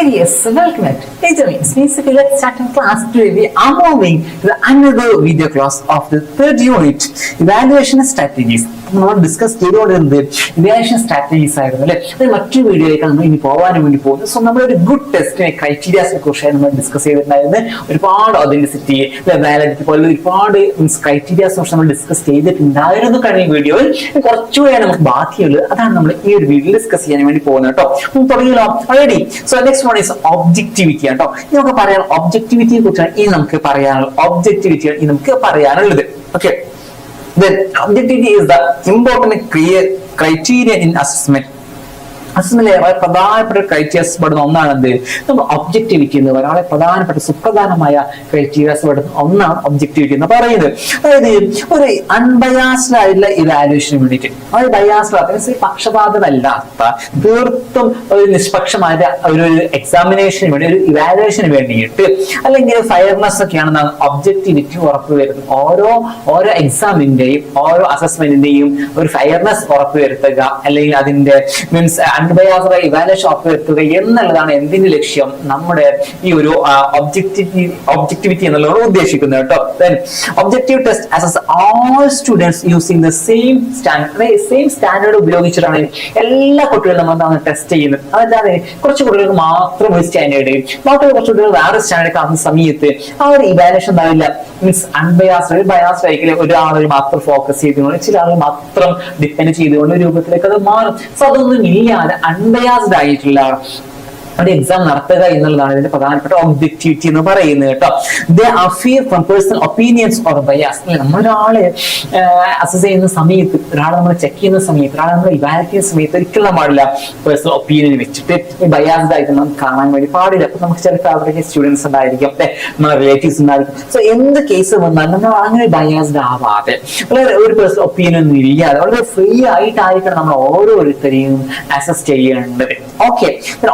Yes, welcome back. Hey, basically, let's start in class today. We are moving to another video class of the third unit, evaluation strategies. നമ്മൾ discuss ചെയ്തുകൊണ്ടിരുന്നത് evaluation strategies ആയിരുന്നു അല്ലെ. അത് മറ്റൊരു വീഡിയോയിലേക്കാണ് നമ്മൾ ഇനി പോകാനും വേണ്ടി പോകുന്നത്. സോ നമ്മളൊരു ഗുഡ് ടെസ്റ്റിനെ ക്രൈറ്റീരിയാസിനെ കുറിച്ചാണ് നമ്മൾ ഡിസ്കസ് ചെയ്തിട്ടുണ്ടായിരുന്നത്. ഒരുപാട് ഒതന്റിസിറ്റി, വാലിഡിറ്റി പോലുള്ള ഒരുപാട് ക്രൈറ്റീരിയാസിനെ കുറിച്ച് നമ്മൾ ഡിസ്കസ് ചെയ്തിട്ടുണ്ടായിരുന്നു കഴിഞ്ഞ വീഡിയോയിൽ. കുറച്ചുകൂടെയാണ് നമുക്ക് ബാക്കിയുള്ളത്. അതാണ് നമ്മൾ ഈ ഒരു വീഡിയോയിൽ ഡിസ്കസ് ചെയ്യാൻ വേണ്ടി പോകുന്നത് കേട്ടോ. തുടങ്ങിയല്ലോ already. So next one is objectivity കേട്ടോ. ഇനി നമുക്ക് പറയാൻ ഒബ്ജക്ടിവിറ്റിയെ കുറിച്ചാണ് ഇനി നമുക്ക് പറയാനുള്ളത്. Okay, then objectivity is the important criteria in assessment. അസസ്മെന്റിലെ വളരെ പ്രധാനപ്പെട്ട ക്രൈറ്റീരിയാസ് പെടുന്ന ഒന്നാണെന്ത് നമ്മൾ ഒബ്ജക്ടിവിറ്റി എന്ന് പറയുന്നത്. വളരെ പ്രധാനപ്പെട്ട സുപ്രധാനമായ ക്രൈറ്റീരിയാസ് പെടുന്ന ഒന്നാണ് ഒബ്ജക്ടിവിറ്റി എന്ന് പറയുന്നത്. അതായത് ഒരു അൺബയാസ്ഡ് ആയിട്ടുള്ള ഇവാലുവേഷന് വേണ്ടിയിട്ട്, അതായത് ബയാസ്ഡ് പക്ഷപാതമല്ലാത്ത തീർത്തും ഒരു നിഷ്പക്ഷമായ ഒരു എക്സാമിനേഷന് വേണ്ടി, ഒരു ഇവാലുവേഷന് വേണ്ടിയിട്ട്, അല്ലെങ്കിൽ ഫെയർനെസ് ഒക്കെയാണ് ഒബ്ജക്ടിവിറ്റി ഉറപ്പുവരുത്തുന്നത്. ഓരോ എക്സാമിന്റെയും ഓരോ അസസ്മെന്റിന്റെയും ഒരു ഫെയർനെസ് ഉറപ്പുവരുത്തുക, അല്ലെങ്കിൽ അതിന്റെ മീൻസ് അൺബയാസ്ഡ് ഇവാലുവേഷൻ ഉറപ്പുവരുത്തുക എന്നുള്ളതാണ് എന്തിന്റെ ലക്ഷ്യം, നമ്മുടെ ഈ ഒരു ഒബ്ജക്ടിവിറ്റി എന്നുള്ളത് ഉദ്ദേശിക്കുന്നത് കേട്ടോ. Objective test assess all students using the same standard ഉപയോഗിച്ചിട്ടാണ് എല്ലാ കുട്ടികളും നമ്മൾ ടെസ്റ്റ് ചെയ്യുന്നത്. അതല്ലാതെ കുറച്ച് കുട്ടികൾക്ക് മാത്രം ഒരു സ്റ്റാൻഡേർഡ്, ബാക്കി കുറച്ച് കുട്ടികൾ വേറെ സ്റ്റാൻഡേർഡ് കാണുന്ന സമയത്ത് ആ ഒരു ഇവാലുവേഷൻ ഉണ്ടാവില്ല. മീൻസ് അൺബയാസ്ഡ് ബയാസ്ഡ് ആയിരിക്കില്ല, ഒരാൾ മാത്രം ഫോക്കസ് ചെയ്തുകൊണ്ട്, ചില ആളുകൾ മാത്രം ഡിപ്പെൻഡ് ചെയ്തുകൊണ്ട് രൂപത്തിലേക്ക് അത് മാറും. സോ അതൊന്നും ഇല്ലാതെ അൺബയാസ്ഡ് ആയിട്ടുള്ള ഒരു എക്സാം നടത്തുക എന്നുള്ളതാണ് ഇതിന്റെ പ്രധാനപ്പെട്ട ഒബ്ജക്ടിവിറ്റി എന്ന് പറയുന്നത് കേട്ടോ. They are free from personal opinions or bias. നമ്മളൊരാളെ അസസ് ചെയ്യുന്ന സമയത്ത്, ഒരാളെ നമ്മൾ ചെക്ക് ചെയ്യുന്ന സമയത്ത്, ഒരാളെ നമ്മൾ ഇവാലുവേറ്റ് ചെയ്യുന്ന സമയത്ത് ഒരിക്കലും പാടില്ല പേഴ്സണൽ ഒപ്പീനിയൻ വെച്ചിട്ട് ബയാസ്ഡ് ആയിട്ട് നമുക്ക് കാണാൻ വേണ്ടി പാടില്ല. അപ്പൊ നമുക്ക് ചില ഫേവറേറ്റ് സ്റ്റുഡൻസ് ഉണ്ടായിരിക്കും, നമ്മുടെ റിലേറ്റീവ്സ് ഉണ്ടായിരിക്കും. സോ എന്ത് കേസ് വന്നാലും നമ്മൾ അങ്ങനെ ബയാസ്ഡ് ആവാതെ, വളരെ ഒരു പേഴ്സണൽ ഒപ്പീനിയൻ ഒന്നും ഇല്ലാതെ വളരെ ഫ്രീ ആയിട്ടായിരിക്കണം നമ്മൾ ഓരോരുത്തരെയും അസസ് ചെയ്യേണ്ടത്. Okay,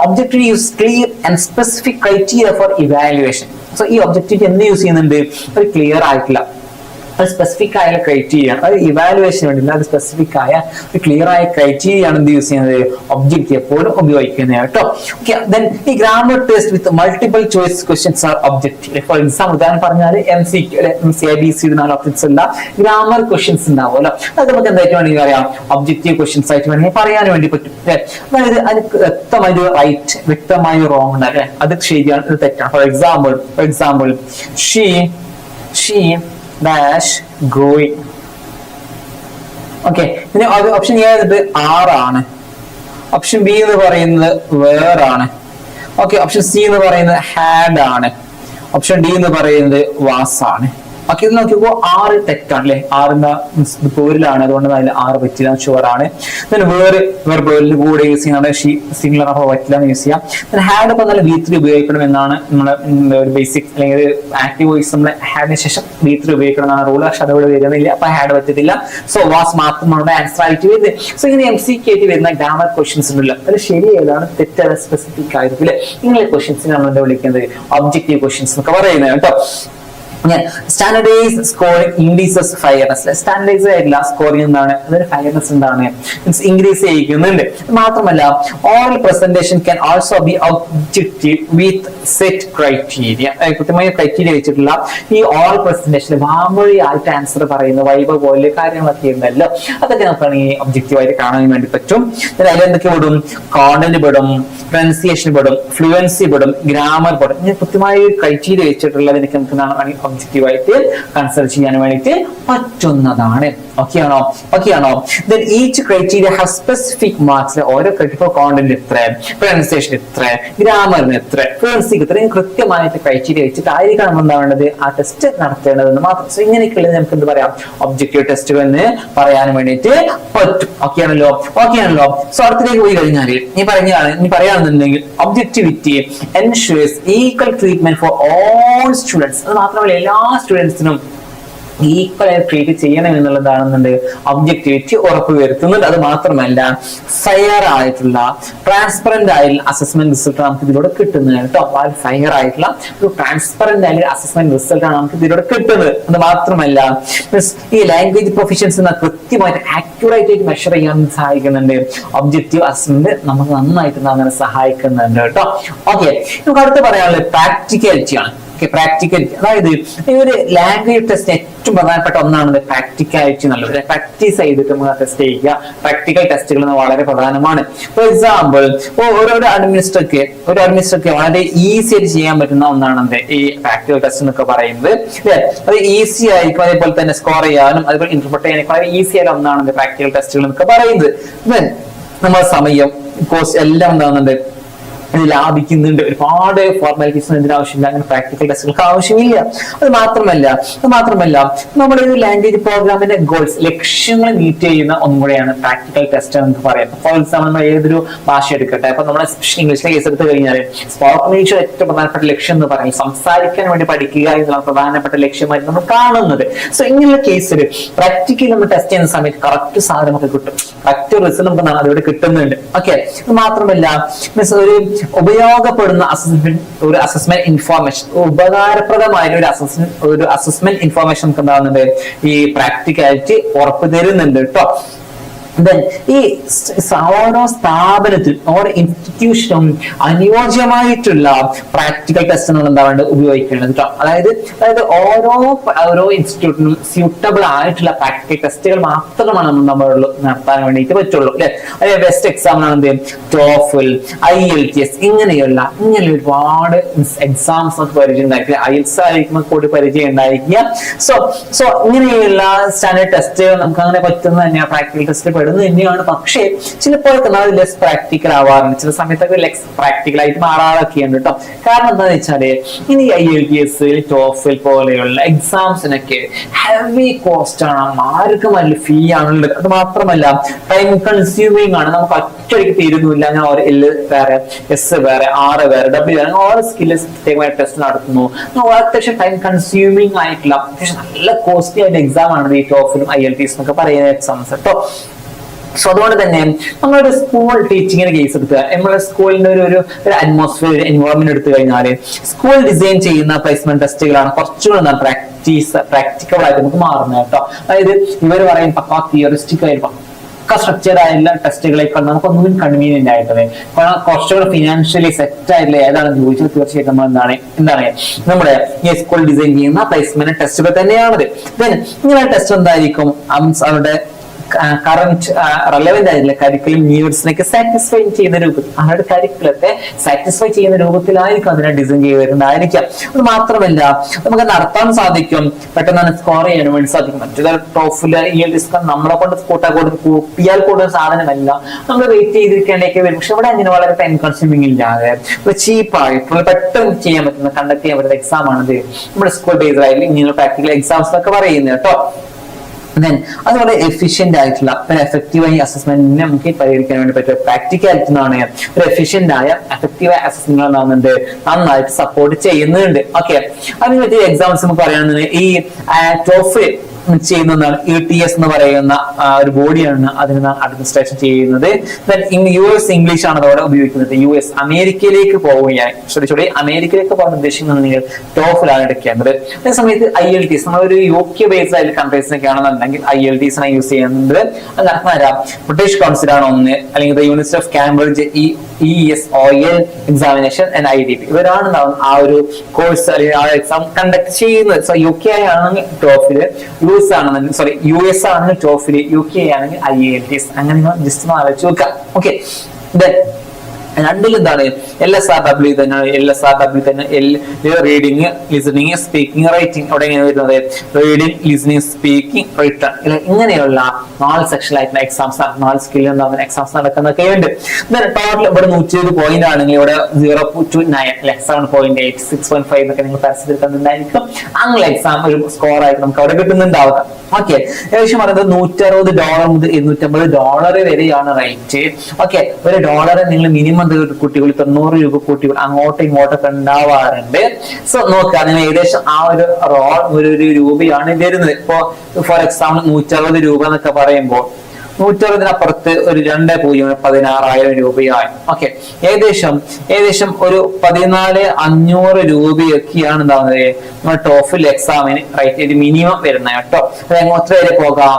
objective clear and specific criteria for evaluation. So ഈ ഒബ്ജക്റ്റീവ് എന്ത് യൂസ് ചെയ്യുന്നുണ്ട്, ഒരു ക്ലിയർ ആയിട്ടുള്ള ഒരു സ്പെസിഫിക് ആയ ക്രൈറ്റീരിയ ആണ്. അത് ഇവാലുവേഷന് വേണ്ടി അത് സ്പെസിഫിക് ആയ ഒരു ക്ലിയർ ആയ ക്രൈറ്റീരിയ ആണ് എന്ത് യൂസ് ചെയ്യുന്നത്, ഒബ്ജക്റ്റീവ് എപ്പോഴും ഉപയോഗിക്കുന്നത് കേട്ടോ. ഓക്കെ, ദെൻ ഈ grammar test with multiple choice questions are objective. For example ഉദാഹരണം പറഞ്ഞാൽ MCQ ഓപ്ഷൻസ് ഉള്ള ഗ്രാമർ ക്വസ്റ്റ്യൻസ് ഉണ്ടാവുമല്ലോ, അത് നമുക്ക് എന്തായിട്ട് വേണമെങ്കിൽ പറയാം, ഒബ്ജക്റ്റീവ് ക്വസ്റ്റ്യൻസ് ആയിട്ട് വേണമെങ്കിൽ പറയാൻ വേണ്ടി പറ്റും. അതായത് അതിന് വ്യക്തമായ റൈറ്റ്, വ്യക്തമായ റോങ് ഉണ്ട് അല്ലെ, അത് ശരിയാണ്, ഇത് തെറ്റാണ്. For example she dash going. Okay, ഇനി ഓപ്ഷൻ എ എന്നത് ആറാണ്, ഓപ്ഷൻ ബി എന്ന് പറയുന്നത് വേർ ആണ്, ഓക്കെ, ഓപ്ഷൻ സി എന്ന് പറയുന്നത് ഹാഡ് ആണ്, ഓപ്ഷൻ ഡി എന്ന് പറയുന്നത് വാസ് ആണ്. ഓക്കെ, ഇത് നോക്കിയപ്പോ 6 തെറ്റാണ് അല്ലെ, 6 പോരിലാണ്, അതുകൊണ്ട് അതിൽ 6 പറ്റില്ല, ഷുവർ ആണ്. വേറെ കൂടെ യൂസ് ചെയ്യാൻ സിംഗുലർ ആകുമ്പോൾ പറ്റില്ല യൂസ് ചെയ്യാം. ഹാഡ് ഇപ്പൊ നല്ല V3 ഉപയോഗിക്കണം എന്നാണ് നമ്മളെ ഒരു ബേസിക്, അല്ലെങ്കിൽ ആക്റ്റീവ് വോയിസ് നമ്മൾ ഹാഡിന് ശേഷം V3 ഉപയോഗിക്കണം എന്നാണ് റൂൾ. പക്ഷെ അതോടെ വരുന്നില്ല, അപ്പൊ ഹാഡ് പറ്റത്തില്ല. സോ വാസ് മാത്രമാണ് ആൻസർ ആയിട്ട് വരുന്നത്. സോ ഇങ്ങനെ MCQ വരുന്ന ഗ്രാമർ ക്വസ്റ്റ്യൻസ് ഉണ്ടല്ലോ, അത് ശരി ഏതാണ്, തെറ്റാണ്, സ്പെസിഫിക് ആയിരിക്കും അല്ലെ. ഇങ്ങനെ ക്വസ്റ്റ്യൻസിന് നമ്മൾ എന്താ വിളിക്കുന്നത്, ഒബ്ജക്റ്റീവ് ക്വസ്റ്റ്യൻസ് എന്നൊക്കെ പറയുന്നത് കേട്ടോ. Standardise scoring increases fairness. Standardise ആയിട്ടുള്ള സ്കോറിംഗ് എന്താണ്, അതൊരു ഫെയർനെസ് എന്താണ്, മീൻസ് ഇൻക്രീസ് ചെയ്യിക്കുന്നുണ്ട്. മാത്രമല്ല oral presentation can also be objective with set criteria. കൃത്യമായ ക്രൈറ്റീരിയ വെച്ചിട്ടുള്ള ഈ ഓറൽ പ്രസന്റേഷൻ വാമൊഴി ആയിട്ട് ആൻസർ പറയുന്ന വൈബ പോലെ കാര്യങ്ങളൊക്കെ ഉണ്ടല്ലോ, അതൊക്കെ നമുക്ക് ഈ ഒബ്ജക്റ്റീവ് ആയിട്ട് കാണാൻ വേണ്ടി പറ്റും. അതിലെന്തൊക്കെ പെടും, കോണ്ടന്റ് പെടും, പ്രൊനൗൺസിയേഷൻ പെടും, ഫ്ലുവൻസി പെടും, ഗ്രാമർ പെടും. ഇങ്ങനെ കൃത്യമായ ക്രൈറ്റീരിയ വെച്ചിട്ടുള്ളതിനൊക്കെ നമുക്ക് എന്താണ് ഒബ്ജക്റ്റീവ് ആയിട്ട് കൺസിഡർ ചെയ്യാൻ വേണ്ടിയിട്ട് പറ്റുന്നതാണ്. ഓക്കെയാണോ? Then each criteria has specific marks. ഓരോ ക്രൈറ്റീരിയ, കോണ്ടന്റ് എത്ര, പ്രൊനൗൺസിയേഷൻ എത്ര, ഗ്രാമറിന് എത്ര, ഫ്ലുവൻസിക്ക് എത്ര, ഇങ്ങനെയായിട്ട് ക്രൈറ്റീരിയ വെച്ചിട്ടായിരിക്കണം നമ്മൾ എന്താവേണ്ടത്, ആ ടെസ്റ്റ് നടത്തേണ്ടതെന്ന് മാത്രം. സോ ഇങ്ങനെയൊക്കെയുള്ളത് നമുക്ക് എന്ത് പറയാം, ഒബ്ജക്റ്റീവ് ടെസ്റ്റുകൾ എന്ന് പറയാൻ വേണ്ടിയിട്ട് പറ്റും. ഓക്കെയാണല്ലോ. സോ അടുത്തേക്ക് പോയി കഴിഞ്ഞാൽ ഇനി പറയുകയാണെന്നുണ്ടെങ്കിൽ objectivity ensures equal treatment for all students. അത് മാത്രമല്ല എല്ലാ സ്റ്റുഡൻസിനും ഈക്വൽ ആയി ട്രീറ്റ് ചെയ്യണം എന്നുള്ളതാണെന്നുണ്ട് ഒബ്ജക്ടിവിറ്റി ഉറപ്പുവരുത്തുന്നുണ്ട്. അത് മാത്രമല്ല ഫെയർ ആയിട്ടുള്ള ട്രാൻസ്പെറന്റ് ആയിട്ടുള്ള അസസ്മെന്റ് റിസൾട്ട് നമുക്ക് ഇതിലൂടെ കിട്ടുന്നത് കേട്ടോ. ഫെയർ ആയിട്ടുള്ള ഒരു ട്രാൻസ്പെറന്റ് ആയിട്ടുള്ള അസസ്മെന്റ് റിസൾട്ട് ആണ് നമുക്ക് ഇതിലൂടെ കിട്ടുന്നത്. അത് മാത്രമല്ല ഈ ലാംഗ്വേജ് പ്രൊഫിഷ്യൻസി കൃത്യമായിട്ട് ആക്യുറേറ്റ് ആയിട്ട് മെഷർ ചെയ്യാൻ സഹായിക്കുന്നുണ്ട്. ഒബ്ജക്റ്റീവ് അസസ്മെന്റ് നമുക്ക് നന്നായിട്ട് അങ്ങനെ സഹായിക്കുന്നുണ്ട് കേട്ടോ. ഓക്കെ, നമുക്ക് അടുത്ത് പറയാനുള്ളത് പ്രാക്ടിക്കാലിറ്റി ആണ്. പ്രാക്ടിക്കാലിറ്റി, അതായത് ഈ ഒരു ലാംഗ്വേജ് ടെസ്റ്റ് ഏറ്റവും പ്രധാനപ്പെട്ട ഒന്നാണ് പ്രാക്ടിക്കാലിറ്റി എന്നുള്ളത്. പ്രാക്ടീസ് ചെയ്തിട്ട് നമ്മൾ ടെസ്റ്റ് ചെയ്യുക. പ്രാക്ടിക്കൽ ടെസ്റ്റുകൾ വളരെ പ്രധാനമാണ്. ഫോർ എക്സാമ്പിൾ, ഒരു അഡ്മിനിസ്ട്രേറ്റർക്ക് വളരെ ഈസി ആയിട്ട് ചെയ്യാൻ പറ്റുന്ന ഒന്നാണ് ഈ പ്രാക്ടിക്കൽ ടെസ്റ്റ് എന്നൊക്കെ പറയുന്നത്. അത് ഈസി ആയിരിക്കും, അതേപോലെ തന്നെ സ്കോർ ചെയ്യാനും അതുപോലെ ഇന്റർപ്രറ്റ് ചെയ്യാനും വളരെ ഈസി ആയ ഒന്നാണ് പ്രാക്ടിക്കൽ ടെസ്റ്റുകൾ എന്നൊക്കെ പറയുന്നത്. നമ്മുടെ സമയം, കോസ്റ്റ് എല്ലാം എന്താകുന്നുണ്ട് ലാഭിക്കുന്നുണ്ട്. ഒരുപാട് ഫോർമാലിറ്റീസ് ഇതിന് ആവശ്യമില്ല, അങ്ങനെ പ്രാക്ടിക്കൽ ടെസ്റ്റുകൾക്ക് ആവശ്യമില്ല. അത് മാത്രമല്ല നമ്മുടെ ഒരു ലാംഗ്വേജ് പ്രോഗ്രാമിന്റെ ഗോൾസ്, ലക്ഷ്യങ്ങൾ മീറ്റ് ചെയ്യുന്ന ഒന്നും കൂടെയാണ് പ്രാക്ടിക്കൽ ടെസ്റ്റ് എന്ന് പറയുന്നത്. ഫോർ എക്സാമ്പിൾ, നമ്മൾ ഏതൊരു ഭാഷ എടുക്കട്ടെ, അപ്പൊ നമ്മൾ എസ്പെഷ്യലി ഇംഗ്ലീഷിലെ കേസ് എടുത്ത് കഴിഞ്ഞാൽ സ്പോക്കൺ ഇംഗ്ലീഷ് ഏറ്റവും പ്രധാനപ്പെട്ട ലക്ഷ്യം എന്ന് പറയുന്നത് സംസാരിക്കാൻ വേണ്ടി പഠിക്കുക എന്നുള്ള പ്രധാനപ്പെട്ട ലക്ഷ്യമായിട്ട് നമ്മൾ കാണുന്നത്. സോ ഇങ്ങനെയുള്ള കേസിൽ പ്രാക്ടിക്കലി നമ്മൾ ടെസ്റ്റ് ചെയ്യുന്ന സമയത്ത് കറക്റ്റ് സാധനം നമുക്ക് കിട്ടും, കറക്റ്റ് റിസൾട്ട് നമുക്ക് അതിലൂടെ കിട്ടുന്നുണ്ട്. ഓക്കെ, ഇത് മാത്രമല്ല ഒരു ഉപയോഗപ്പെടുന്ന ഒരു അസസ്മെന്റ് ഇൻഫോർമേഷൻ, ഉപകാരപ്രദമായ ഒരു അസസ്മെന്റ് ഇൻഫോർമേഷൻ നമുക്ക് എന്താകുന്നുണ്ട് ഈ പ്രാക്ടിക്കാലിറ്റി ഉറപ്പ് തരുന്നുണ്ട് കേട്ടോ. ഈ ഓരോ സ്ഥാപനത്തിൽ ഓരോ ഇൻസ്റ്റിറ്റ്യൂഷനും അനുയോജ്യമായിട്ടുള്ള പ്രാക്ടിക്കൽ ടെസ്റ്റുകൾ എന്താണ് ഉപയോഗിക്കേണ്ടത് കേട്ടോ. അതായത് ഓരോ ഇൻസ്റ്റിറ്റ്യൂട്ടിനും സ്യൂട്ടബിൾ ആയിട്ടുള്ള പ്രാക്ടിക്കൽ ടെസ്റ്റുകൾ മാത്രമാണ് നമ്മൾ നടത്താൻ വേണ്ടിയിട്ട് പറ്റുള്ളൂ അല്ലെ. അതായത് ബെസ്റ്റ് എക്സാമ്പിൾ ആണ് TOEFL, IELTS, ഇങ്ങനെയുള്ള ഒരുപാട് എക്സാംസ് നമുക്ക് പരിചയം ഉണ്ടായിരിക്കുക. IELTS ആയിരിക്കും കൂടി പരിചയം ഉണ്ടായിരിക്കുക. സോ ഇങ്ങനെയുള്ള സ്റ്റാൻഡേർഡ് ടെസ്റ്റുകൾ നമുക്ക് അങ്ങനെ പറ്റുന്ന തന്നെയാണ് പ്രാക്ടിക്കൽ ടെസ്റ്റ് തന്നെയാണ്. പക്ഷേ ചിലപ്പോഴൊക്കെ അത് ലെസ് പ്രാക്ടിക്കൽ ആവാറുണ്ട്, ചില സമയത്തൊക്കെ ലെസ് പ്രാക്ടിക്കൽ ആയിട്ട് മാറാറൊക്കെയുണ്ട് കേട്ടോ. കാരണം എന്താണെന്ന് വെച്ചാല് ഇനി IELTS, TOEFL പോലെയുള്ള എക്സാംസിനൊക്കെ ഹെവി കോസ്റ്റ് ആണ്, ആർക്കും വലിയ ഫീ ആണുള്ളത്. അത് മാത്രമല്ല ടൈം കൺസ്യൂമിങ് ആണ്, നമുക്ക് ഒറ്റയ്ക്ക് തീരുന്നില്ല. അങ്ങനെ L വേറെ, S വേറെ, R വേറെ, W വേറെ, ഓരോ സ്കില്ല് പ്രത്യേകമായ ടെസ്റ്റ് നടത്തുന്നു. അത്യാവശ്യം ടൈം കൺസ്യൂമിങ് ആയിട്ടുള്ള അത്യാവശ്യം നല്ല കോസ്റ്റ്ലി ആയിട്ട് എക്സാം ആണ് ഈ TOEFL, IELTS എന്നൊക്കെ പറയുന്ന എക്സാംസ് കേട്ടോ. സോ അതുകൊണ്ട് തന്നെ നമ്മളൊരു സ്കൂൾ ടീച്ചിങ്ങിന്റെ കേസ് എടുക്കുക, നമ്മുടെ സ്കൂളിന്റെ ഒരു അറ്റ്മോസ്ഫിയർ, എൻവയോൺമെന്റ് എടുത്തു കഴിഞ്ഞാൽ സ്കൂൾ ഡിസൈൻ ചെയ്യുന്ന പ്ലേസ്മെന്റ് ടെസ്റ്റുകളാണ് കുറച്ചുകൂടെ പ്രാക്ടിക്കൽ ആയിട്ട് നമുക്ക് മാറുന്നത് കേട്ടോ. അതായത് ഇവർ പറയും പക്കാ തിയറിസ്റ്റിക് ആയിട്ട് സ്ട്രക്ചർ ആയിട്ടുള്ള ടെസ്റ്റുകളേക്കാൾ നമുക്ക് ഒന്നും കൺവീനിയന്റ് ആയിട്ടുള്ളത്, കുറച്ചുകൂടെ ഫിനാൻഷ്യലി സെറ്റ് ആയിട്ടുള്ള ഏതാണെന്ന് ചോദിച്ചാൽ തീർച്ചയായിട്ടും നമ്മൾ എന്താണ് നമ്മുടെ ഈ സ്കൂൾ ഡിസൈൻ ചെയ്യുന്ന പ്ലേസ്മെന്റ് ടെസ്റ്റുകൾ തന്നെയാണത്. ഇങ്ങനെ ടെസ്റ്റ് എന്തായിരിക്കും, അവരുടെ കറന്റ് റെലവെന്റ് ആയിട്ടുള്ള കരിക്കുലം നീഡ്സിനൊക്കെ സാറ്റിസ്ഫൈ ചെയ്യുന്ന രൂപത്തിൽ, അവരുടെ കരിക്കുലത്തെ സാറ്റിസ്ഫൈ ചെയ്യുന്ന രൂപത്തിലായിരിക്കും അതിനെ ഡിസൈൻ ചെയ്ത് വരുന്നതായിരിക്കാം. അത് മാത്രമല്ല നമുക്ക് നടത്താൻ സാധിക്കും, പെട്ടെന്ന് സ്കോർ ചെയ്യാൻ വേണ്ടി സാധിക്കും. മറ്റൊരു TOEFL, IELTS നമ്മളെ കൊണ്ട് കൂട്ടിയാൽ കൂടുതൽ സാധനമല്ല, നമ്മൾ വെയിറ്റ് ചെയ്തിരിക്കേണ്ടൊക്കെ വരും. പക്ഷെ ഇവിടെ അങ്ങനെ വളരെ ടൈം കൺസ്യൂമിംഗ് ഇല്ലാതെ ചീപ്പായിട്ടുള്ള പെട്ടെന്ന് ചെയ്യാൻ പറ്റുന്ന കണ്ടക്ട് ചെയ്യാൻ പറ്റുന്ന എക്സാം ആണത് നമ്മുടെ സ്കൂൾ ബേസ്ഡ് ആയിട്ട് ഇങ്ങനെയുള്ള പ്രാക്ടിക്കൽ എക്സാംസ് എന്നൊക്കെ പറയുന്നത് കേട്ടോ. അതുപോലെ എഫിഷ്യന്റ് ആയിട്ടുള്ള ഒരു എഫക്റ്റീവായി അസസ്മെന്റിനെ നമുക്ക് പരിഹരിക്കാൻ വേണ്ടി പറ്റും. പ്രാക്ടിക്കാലിറ്റി എന്നാണ് ഒരു എഫിഷ്യന്റ് ആയ എഫക്റ്റീവായ അസസ്മെന്റ് എന്താകുന്നുണ്ട് നന്നായിട്ട് സപ്പോർട്ട് ചെയ്യുന്നുണ്ട്. ഓക്കെ, അതിന് പറ്റിയ എക്സാമ്പിൾസ് നമുക്ക് പറയുന്നത് ഈ TOEFL ചെയ്യുന്നതാണ് ETS എന്ന് പറയുന്ന ഒരു ബോഡിയാണ് അതിന് അഡ്മിനിസ്ട്രേഷൻ ചെയ്യുന്നത്. US ഇംഗ്ലീഷ് ആണ് അതോടെ ഉപയോഗിക്കുന്നത്. US അമേരിക്കയിലേക്ക് പോവുകയാണ്, അമേരിക്കയിലേക്ക് പോകാൻ ഉദ്ദേശിക്കുന്നുണ്ടെങ്കിൽ TOEFL ആണ് എടുക്കേണ്ടത്. അതേ സമയത്ത് IELTS നമ്മളൊരു UK ബേസ്ഡ് ആയിട്ടുള്ള കൺട്രീസിനൊക്കെ ആണെന്നുണ്ടെങ്കിൽ IELTS ആണ് യൂസ് ചെയ്യുന്നത്. അത് ബ്രിട്ടീഷ് കൗൺസിൽ ആണ് ഒന്ന്, അല്ലെങ്കിൽ university of Cambridge ESOL examination and IDP ഇവരാണ് ആ ഒരു കോഴ്സ് അല്ലെങ്കിൽ ആ എക്സാം കണ്ടക്ട് ചെയ്യുന്നത്. സോ UK ആണെങ്കിൽ TOEFL, US ആണെങ്കിൽ TOEFL, UK ആണെങ്കിൽ IELTS. അങ്ങനെ ജസ്റ്റ് ഒന്ന് ആലോചിച്ച് നോക്കാം. ഓക്കെ, രണ്ടിലും എന്താണ് LSRW തന്നെ റീഡിങ്, ലിസണിങ്, സ്പീക്കിംഗ്, റൈറ്റിംഗ്. അവിടെ എങ്ങനെ വരുന്നത് റീഡിങ്, ലിസണിങ്, സ്പീക്കിംഗ്, റിട്ടൺ ഇങ്ങനെയുള്ള 4 സെക്ഷൻ ആയിട്ടുള്ള എക്സാംസ്, 4 സ്കിൽ ഉണ്ടാകുന്ന എക്സാംസ് നടക്കുന്നൊക്കെ ഉണ്ട്. ടോട്ടൽ ഇവിടെ 120 പോയിന്റ് ആണെങ്കിൽ ഇവിടെ 0 to 9 7.8 6.5 എന്നൊക്കെ നിങ്ങൾ പരസ്യത്തിൽക്കുന്നുണ്ടായിരിക്കും. അങ്ങനെ എക്സാം ഒരു സ്കോർ ആയിട്ട് നമുക്ക് അവിടെ കിട്ടുന്നുണ്ടാവുക. ഓക്കെ, ഏകദേശം പറയുന്നത് $160 മുതൽ $250 വരെയാണ് റേറ്റ്. ഓക്കെ, $1 നിങ്ങൾ മിനിമം കുട്ടികൾ 90 രൂപ കുട്ടികൾ അങ്ങോട്ടും ഇങ്ങോട്ടൊക്കെ ഉണ്ടാവാറുണ്ട്. സോ നോക്കുക, നിങ്ങൾ ഏകദേശം ആ ഒരു റോൾ ഒരു രൂപയാണ് വരുന്നത്. ഇപ്പോ ഫോർ എക്സാമ്പിൾ 160 രൂപ എന്നൊക്കെ പറയുമ്പോൾ 160-നപ്പുറത്ത് ഒരു 2.16,000 രൂപയായി. ഓക്കെ, ഏകദേശം ഒരു 14,500 രൂപയൊക്കെയാണ് എന്താവുന്നത് നമ്മുടെ ടോഫിൽ എക്സാമിന് റൈറ്റ് ഒരു മിനിമം വരുന്നത് കേട്ടോ. അത് എത്ര വരെ പോകാം,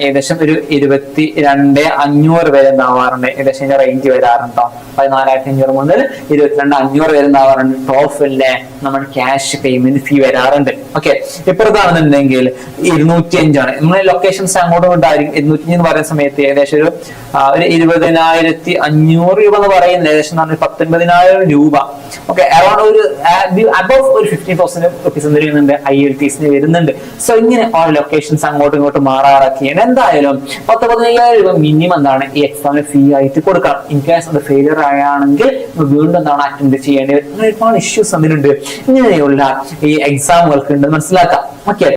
ഏകദേശം ഒരു 22,500 വരെ എന്താവാറുണ്ട്, ഏകദേശം ഇതിന്റെ റേഞ്ച് വരാറുണ്ടോ. 14,500 മുതൽ 22,500 വരെ എന്താവാറുണ്ട് ടോഫിലെ നമ്മുടെ ക്യാഷ് പേയ്മെന്റ് ഫീ വരാറുണ്ട്. ഓക്കെ, ഇപ്പുറത്താണെന്നുണ്ടെങ്കിൽ 205 നമ്മുടെ ലൊക്കേഷൻസ് അങ്ങോട്ടും ഇങ്ങോട്ടായിരിക്കും. 205 എന്ന് പറയുന്ന സമയത്ത് ഏകദേശം ഒരു 20,500 രൂപ എന്ന് പറയുന്നത് ഏകദേശം 19,000 രൂപ. ഓക്കെ, അറൌണ്ട് ഒരു അബവ് ഒരു 50,000 റുപ്പീസ് എന്ത് IELTS വരുന്നുണ്ട്. സോ ഇങ്ങനെ ഓരോ ലൊക്കേഷൻസ് അങ്ങോട്ടും ഇങ്ങോട്ടും മാറാറൊക്കെയാണ്. എന്തായാലും 10-15,000 രൂപ മിനിമം എന്താണ് ഈ എക്സാമിന് ഫീ ആയിട്ട് കൊടുക്കണം. ഇൻ കേസ് അത് ഫെയിലിയർ ആണെങ്കിൽ വീണ്ടും എന്താണ് അറ്റൻഡ് ചെയ്യേണ്ടി വരും. അങ്ങനെ ഒരുപാട് ഇഷ്യൂസ് അതിനുണ്ട്. ഇങ്ങനെയുള്ള ഈ എക്സാമുകൾക്ക് ഉണ്ട് മനസ്സിലാക്കാം. ഓക്കെ.